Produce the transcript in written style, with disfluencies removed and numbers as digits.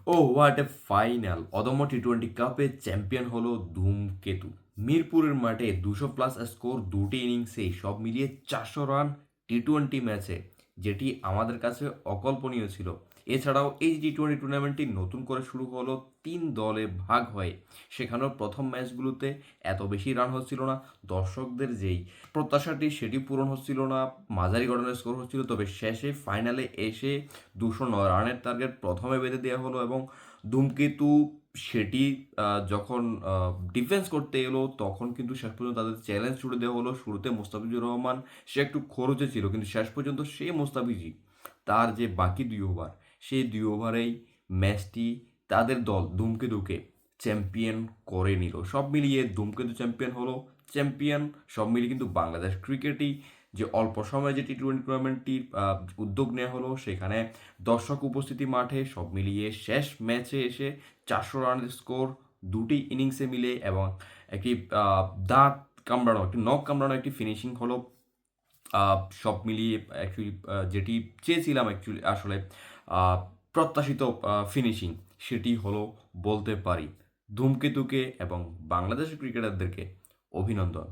O what a final! অদম্য T twenty কাপে champion হলো ধূমকেতু। মিরপুরের মাঠে 200+ স্কোর, দুটি ইনিংসেই সব মিলিয়ে 400 রান টি-টোয়েন্টি ম্যাচে, যেটি আমাদের কাছে অকল্পনীয় ছিল। এছাড়াও এই টি-টোয়েন্টি টুর্নামেন্টটি নতুন করে শুরু হলো 3 দলে ভাগ হয়ে। সেখানেও প্রথম ম্যাচগুলোতে এত বেশি রান হচ্ছিল না। দর্শকদের যেই প্রত্যাশাটি সেটি পূরণ হচ্ছিল না। মাঝারি গড়নের স্কোর হচ্ছিল, তবে শেষে ফাইনালে এসে 209 রানের টার্গেট প্রথমে বেঁধে দেওয়া হলো এবং ধূমকেতু সেটি যখন ডিফেন্স করতে এলো তখন কিন্তু শেষ পর্যন্ত তাদের চ্যালেঞ্জ ছুড়ে দেওয়া হলো। শুরুতে মোস্তাফিজুর রহমান সে একটু খরচে ছিল, কিন্তু শেষ পর্যন্ত সেই মোস্তাফিজই তার যে বাকি 2 ওভার, সেই 2 ওভারেই ম্যাচটি তাদের দল ধূমকেতুকে চ্যাম্পিয়ন করে নিল। সব মিলিয়ে ধূমকেতু চ্যাম্পিয়ন হলো। চ্যাম্পিয়ন সব মিলিয়ে কিন্তু বাংলাদেশ ক্রিকেটই, যে অল্প সময়ে যে টি-টোয়েন্টি টুর্নামেন্টটির উদ্যোগ নেওয়া হলো, সেখানে দর্শক উপস্থিতি মাঠে, সব মিলিয়ে শেষ ম্যাচে এসে 400 রানের স্কোর, দুটি ইনিংসে মিলে এবং একটি দাঁত কামড়ানো, একটি নখ কামড়ানো একটি ফিনিশিং হলো। সব মিলিয়ে অ্যাকচুয়ালি যেটি চেয়েছিলাম অ্যাকচুয়ালি আসলে আহ, প্রত্যাশিত ফিনিশিং সেটি হলো বলতে পারি। ধূমকেতুকে এবং বাংলাদেশের ক্রিকেটারদেরকে অভিনন্দন।